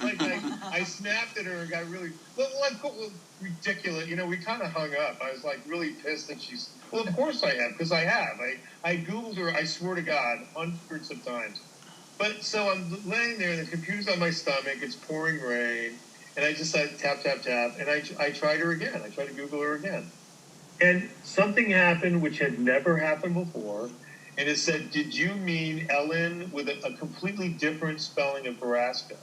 like I snapped at her and got really ridiculous. We kind of hung up. I was like really pissed that she's. Well, of course I have, because I have. I Googled her. I swear to God, hundreds of times. But so I'm laying there, and the computer's on my stomach. It's pouring rain, and I just tap tap tap, and I tried her again. I tried to Google her again, and something happened which had never happened before. And it said, "Did you mean Ellen with a completely different spelling of Baraska?"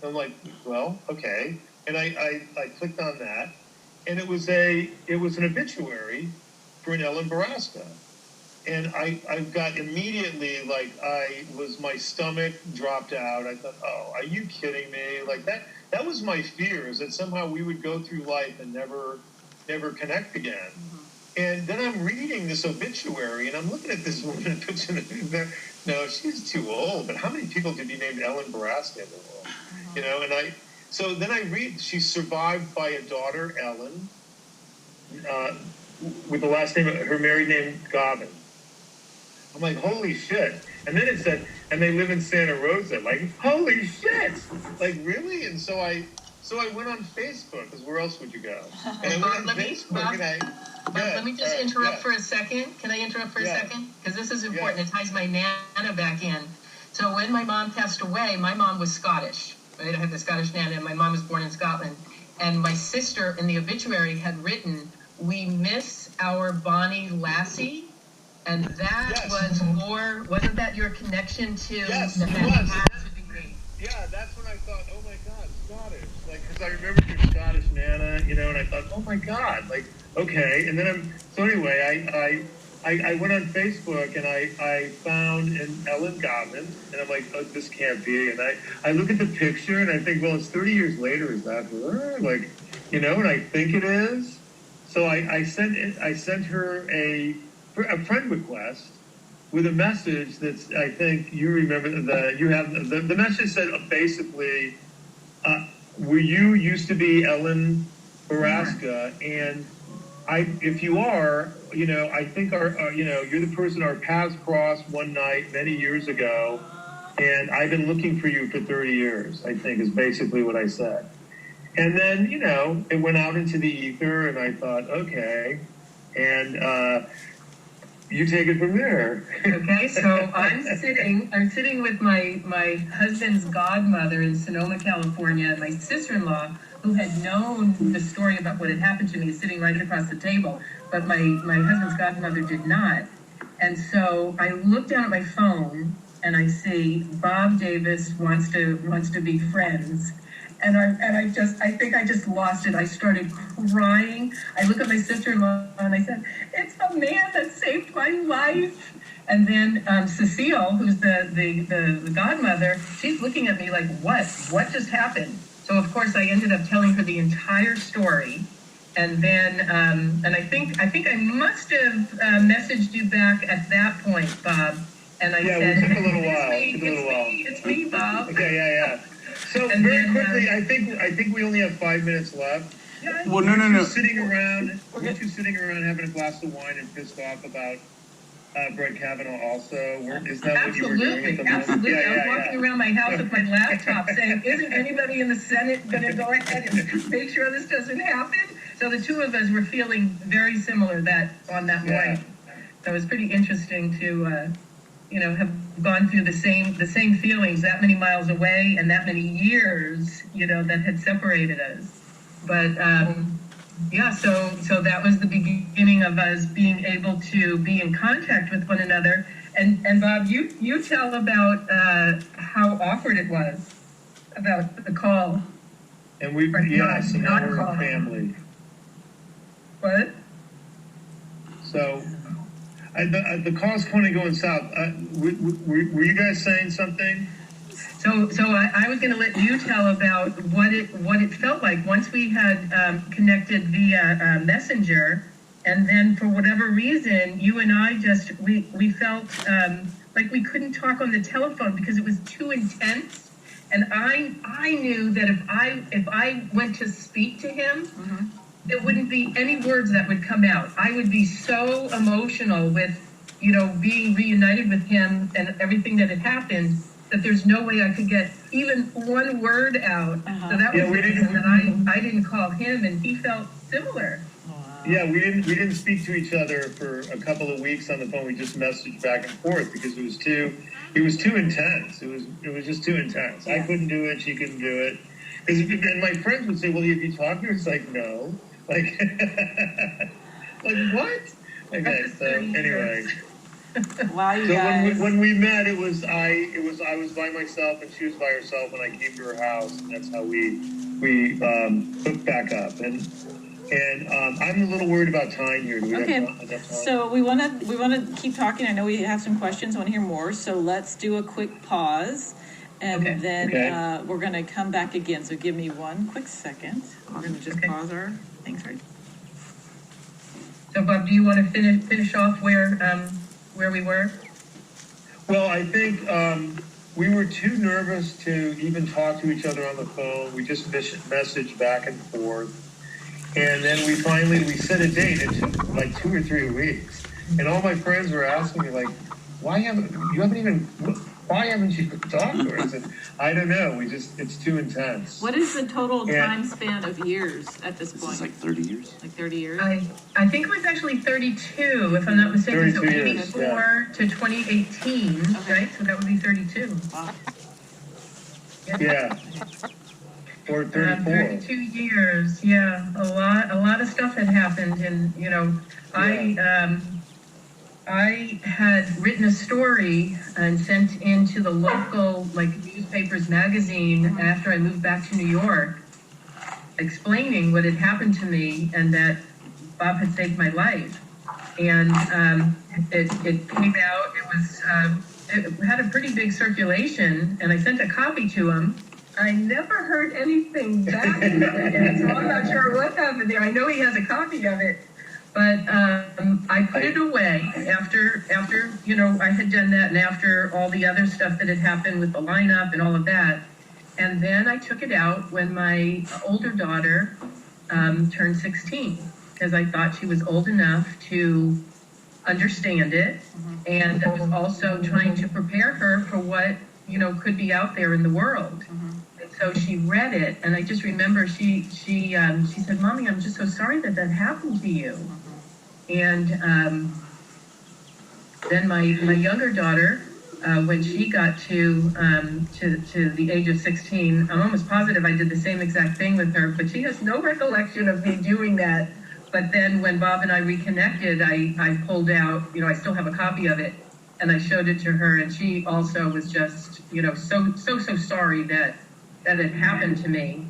And I'm like, "Well, okay." And I clicked on that, and it was an obituary for an Ellen Baraska. And I got immediately, my stomach dropped out. I thought, "Oh, are you kidding me?" Like that was my fear, is that somehow we would go through life and never connect again. Mm-hmm. And then I'm reading this obituary, and I'm looking at this woman. No, she's too old. But how many people could be named Ellen Baraska in the world? Mm-hmm. So then I read she's survived by a daughter, Ellen, with the last name, her married name, Gobbin. I'm like, holy shit. And then it said, and they live in Santa Rosa. Like, holy shit. Like, really? And so I went on Facebook, because where else would you go? And I went on Facebook, let me just interrupt for a second. Can I interrupt for a second? Because this is important. It ties my Nana back in. So when my mom passed away, my mom was Scottish. Right? I have the Scottish Nana, and my mom was born in Scotland. And my sister in the obituary had written, "We miss our Bonnie Lassie." And that was more, wasn't that your connection to the degree? Yeah, that's when I thought, oh my God, Scottish. Like, because I remember your Scottish Nana, and I thought, oh my God, like, okay. And then I went on Facebook, and I found an Ellen Gottman, and I'm like, oh, this can't be. And I look at the picture, and I think, well, it's 30 years later. Is that her? Like, and I think it is. So I sent her a friend request with a message that's, I think you remember, the message said basically, you used to be Ellen Baraska, and if you are, I think you're the person our paths crossed one night many years ago, and I've been looking for you for 30 years, I think is basically what I said. And then, it went out into the ether, and I thought, okay, and you take it from there. Okay, so I'm sitting with my husband's godmother in Sonoma, California, and my sister-in-law, who had known the story about what had happened to me, is sitting right across the table, but my husband's godmother did not. And so I look down at my phone, and I see Bob Davis wants to be friends. And I think I just lost it. I started crying. I look at my sister-in-law and I said, "It's the man that saved my life." And then Cecile, who's the godmother, she's looking at me like, what just happened? So of course I ended up telling her the entire story. And then, and I think I must have messaged you back at that point, Bob. And I said, it took a little while. It's me, Bob. Okay, yeah. So and very quickly, I think we only have 5 minutes left. Yeah, well, no. We're sitting around having a glass of wine and pissed off about Brett Kavanaugh also. Is that what you were doing? Absolutely. I was walking around my house with my laptop saying, isn't anybody in the Senate going to go ahead and make sure this doesn't happen? So the two of us were feeling very similar on that morning. So it was pretty interesting to have gone through the same feelings that many miles away and that many years, that had separated us. But so that was the beginning of us being able to be in contact with one another. And Bob, you tell about how awkward it was about the call. And so now we're a family. What? So. The call's kind of going south. Were you guys saying something? So I was going to let you tell about what it felt like once we had connected via Messenger, and then for whatever reason, you and I we felt like we couldn't talk on the telephone because it was too intense, and I knew that if I went to speak to him. Mm-hmm. There wouldn't be any words that would come out. I would be so emotional with, being reunited with him and everything that had happened. that there's no way I could get even one word out. So that was the reason that I didn't call him, and he felt similar. Yeah, we didn't speak to each other for a couple of weeks on the phone. We just messaged back and forth because it was too intense. It was just too intense. Yeah. I couldn't do it. She couldn't do it. And my friends would say, "Well, have you talked to her?" It's like, no. Like, like what? Okay, so anyway. Wow, you so guys. when we met, I was by myself and she was by herself, and I came to her house, and that's how we hooked back up. And I'm a little worried about time here. Do we have enough time? So we want to keep talking. I know we have some questions. I want to hear more. So let's do a quick pause, and then we're going to come back again. So give me one quick second. We're going to just pause our things right. So Bob, do you want to finish off where we were? Well, I think we were too nervous to even talk to each other on the phone. We just messaged back and forth. And then we set a date. It took like 2 or 3 weeks. And all my friends were asking me, like, why haven't you talked to her? I said, I don't know. It's too intense. What is the total time span of years at this point? It's like 30 years. Like 30 years? I think it was actually 32, if I'm not mistaken. So 84 to 2018, right? So that would be 32. Wow. Yeah. Or 34. 32 years, yeah. A lot of stuff had happened, and I had written a story and sent into the local newspapers magazine after I moved back to New York, explaining what had happened to me and that Bob had saved my life. And it came out. It had a pretty big circulation, and I sent a copy to him. I never heard anything back, so I'm not sure what happened there. I know he has a copy of it, but I put it away after I had done that, and after all the other stuff that had happened with the lineup and all of that. And then I took it out when my older daughter turned 16, because I thought she was old enough to understand it, and I was also trying to prepare her for what could be out there in the world. So she read it, and I just remember she said, "Mommy, I'm just so sorry that happened to you." And then my younger daughter, when she got to the age of 16, I'm almost positive I did the same exact thing with her, but she has no recollection of me doing that. But then when Bob and I reconnected, I pulled out, I still have a copy of it, and I showed it to her, and she also was just, so sorry that had happened to me.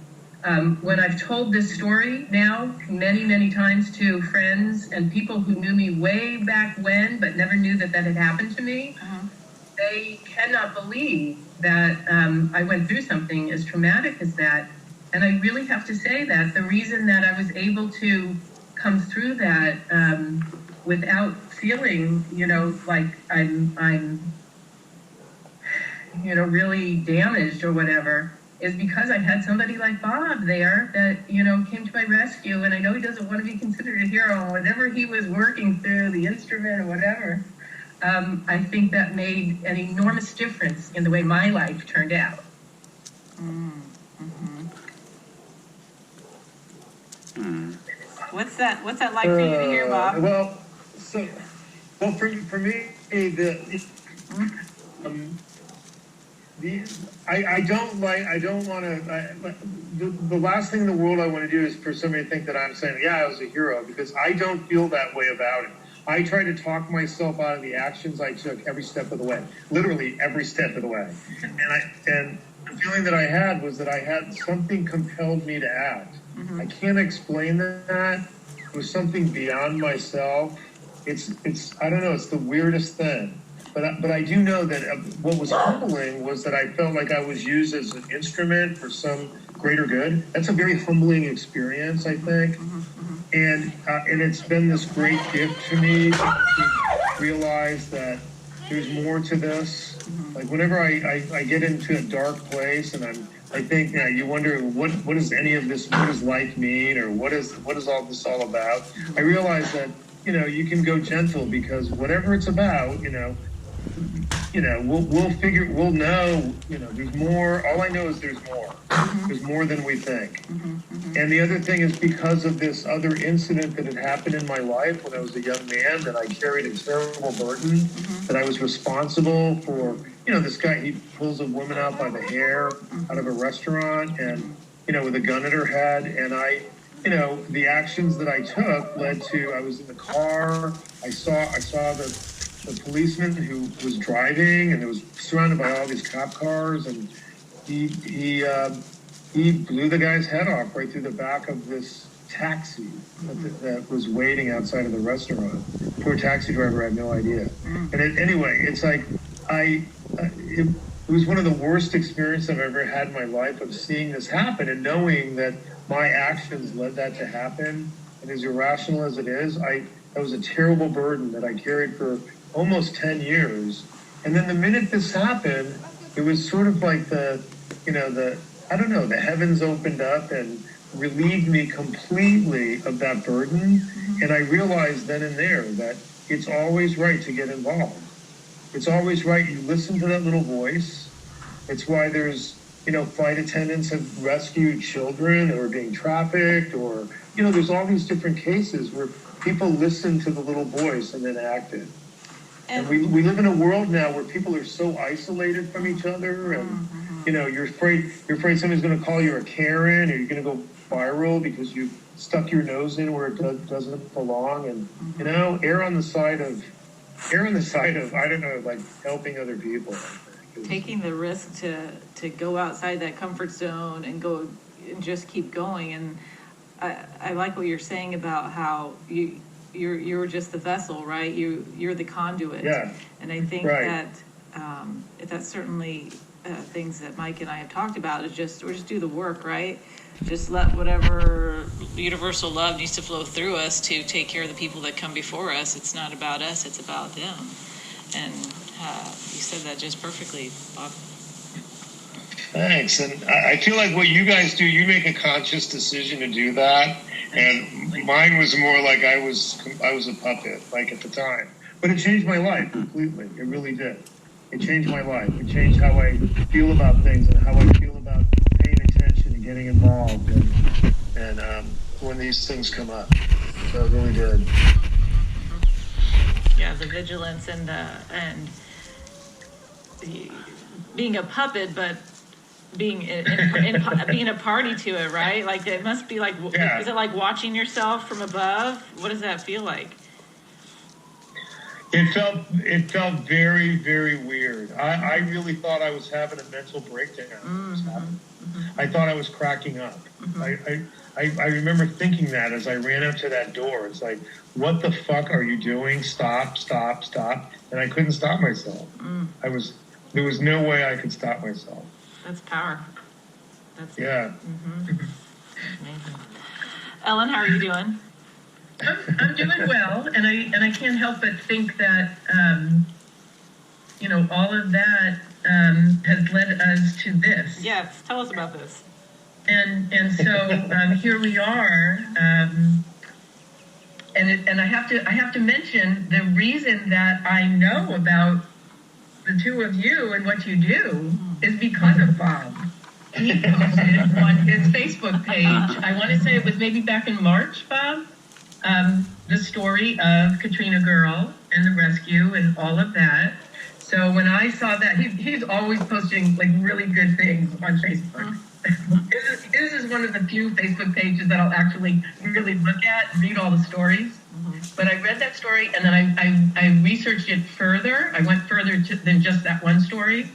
When I've told this story now many, many times to friends and people who knew me way back when, but never knew that had happened to me, they cannot believe that I went through something as traumatic as that. And I really have to say that the reason that I was able to come through that without feeling, like I'm really damaged or whatever, is because I had somebody like Bob there that, came to my rescue. And I know he doesn't want to be considered a hero, and whatever he was working through, the instrument or whatever, I think that made an enormous difference in the way my life turned out. What's that like for you to hear, Bob? Well, for me, the last thing in the world I want to do is for somebody to think that I'm saying, yeah, I was a hero, because I don't feel that way about it. I try to talk myself out of the actions I took every step of the way, literally every step of the way. And the feeling that I had was that I had something compelled me to act. I can't explain that. It was something beyond myself. It's I don't know, it's the weirdest thing. But I do know that what was humbling was that I felt like I was used as an instrument for some greater good. That's a very humbling experience, I think. And it's been this great gift to me to realize that there's more to this. Like whenever I get into a dark place and I think you wonder what does any of this, what does life mean, or what is all this all about? I realize that you can go gentle, because whatever it's about, we'll know, there's more. All I know is there's more. There's more than we think. And the other thing is because of this other incident that had happened in my life when I was a young man, that I carried a terrible burden, that I was responsible for, this guy, he pulls a woman out by the hair out of a restaurant and, with a gun at her head. And the actions that I took led to, I was in the car, I saw the policeman who was driving, and it was surrounded by all these cop cars, and he blew the guy's head off right through the back of this taxi that was waiting outside of the restaurant. Poor taxi driver had no idea. And anyway, it's like it was one of the worst experiences I've ever had in my life, of seeing this happen and knowing that my actions led that to happen. And as irrational as it is, that was a terrible burden that I carried for almost 10 years. And then the minute this happened, it was sort of like the heavens opened up and relieved me completely of that burden. And I realized then and there that it's always right to get involved. It's always right. You listen to that little voice. It's why there's, flight attendants have rescued children who are being trafficked, or, there's all these different cases where people listen to the little voice and then acted. And we live in a world now where people are so isolated from each other, and you're afraid somebody's going to call you a Karen, or you're going to go viral because you stuck your nose in where it doesn't belong. And err on the side of I don't know, like helping other people. Taking the risk to go outside that comfort zone and go and just keep going. And I like what you're saying about how you're just the vessel, right? You're the conduit. Yeah. And I think that that's certainly things that Mike and I have talked about, is just do the work, right? Just let whatever universal love needs to flow through us to take care of the people that come before us. It's not about us, it's about them. And you said that just perfectly, Bob. Thanks. And I feel like what you guys do, you make a conscious decision to do that. And mine was more like I was a puppet, like at the time. But it changed my life completely. It really did. It changed my life. It changed how I feel about things and how I feel about paying attention and getting involved and when these things come up. So it really did. Yeah, the vigilance and being a puppet, but being being a party to it, right? Like it must be like, is it like watching yourself from above? What does that feel like? It felt very, very weird. I really thought I was having a mental breakdown. I thought I was cracking up. I remember thinking that as I ran up to that door. It's like, what the fuck are you doing? Stop. And I couldn't stop myself. There was no way I could stop myself. That's power. Yeah. Amazing. Ellen, how are you doing? I'm doing well, and I can't help but think that all of that has led us to this. Yes, tell us about this. And so here we are, and I have to mention the reason that I know about the two of you and what you do is because of Bob. He posted on his Facebook page, I want to say it was maybe back in March, Bob, the story of Katrina Girl and the rescue and all of that. So when I saw that, he's always posting like really good things on Facebook. This is one of the few Facebook pages that I'll actually really look at and read all the stories. But I read that story, and then I researched it further. I went further than just that one story.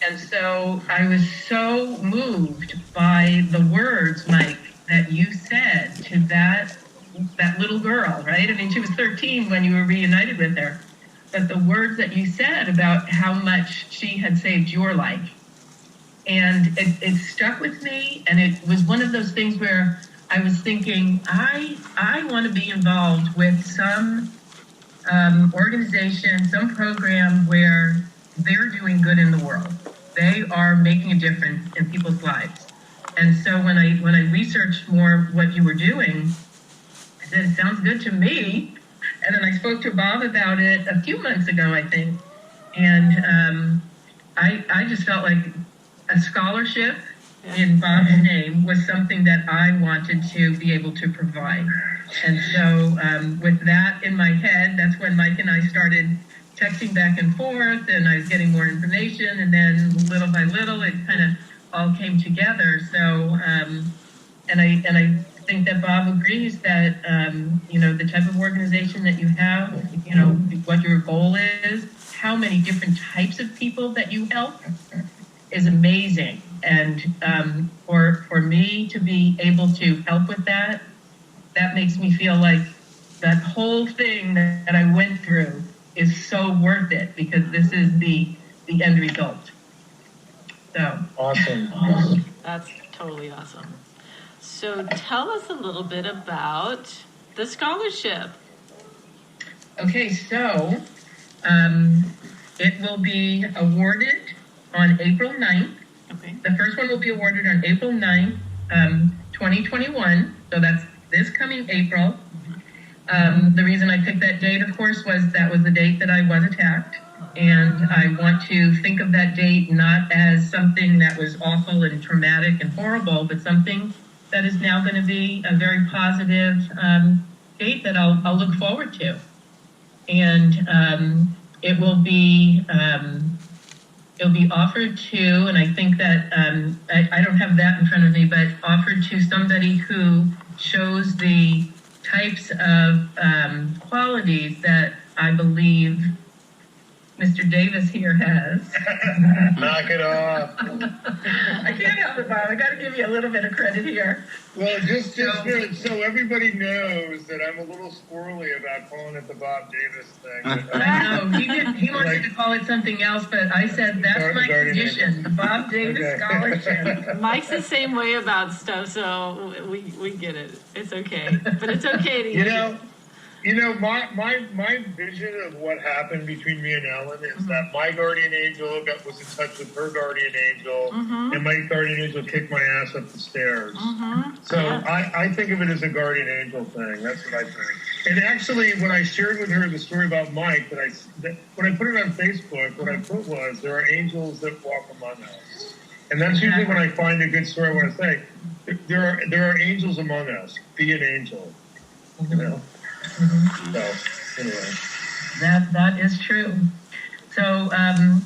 And so I was so moved by the words, Mike, that you said to that little girl, right? I mean, she was 13 when you were reunited with her. But the words that you said about how much she had saved your life. And it stuck with me, and it was one of those things where I was thinking, I want to be involved with some organization, some program where they're doing good in the world. They are making a difference in people's lives. And so when I researched more what you were doing, I said, it sounds good to me. And then I spoke to Bob about it a few months ago, I think. And I just felt like a scholarship in Bob's name was something that I wanted to be able to provide. And so with that in my head, that's when Mike and I started texting back and forth, and I was getting more information, and then little by little it kind of all came together. So and I think that Bob agrees that the type of organization that you have, what your goal is, how many different types of people that you help is amazing. And for me to be able to help with that makes me feel like that whole thing that I went through is so worth it, because this is the end result. So awesome. That's totally awesome. So tell us a little bit about the scholarship. Okay, so it will be awarded on April 9th. Okay. The first one will be awarded on April 9th, 2021. So that's this coming April. The reason I picked that date, of course, was that was the date that I was attacked. And I want to think of that date not as something that was awful and traumatic and horrible, but something that is now going to be a very positive date that I'll look forward to. And it will be it'll be offered to, and I think that I don't have that in front of me, but offered to somebody who shows the types of qualities that I believe Mr. Davis here has. Knock it off. I can't help it, Bob. I got to give you a little bit of credit here. Well, just good. So everybody knows that I'm a little squirrely about calling it the Bob Davis thing. I know. He wanted to call it something else, but I said that's my condition, the Bob Davis Scholarship. Mike's the same way about stuff, so we get it. It's okay. But it's okay to my vision of what happened between me and Ellen is that my guardian angel was in touch with her guardian angel, and my guardian angel kicked my ass up the stairs. So I think of it as a guardian angel thing. That's what I think. And actually, when I shared with her the story about Mike, when I put it on Facebook, what I put was, there are angels that walk among us. And that's usually when I find a good story, I want to say, there are angels among us. Be an angel. You know? So, anyway. That is true. So,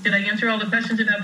did I answer all the questions about the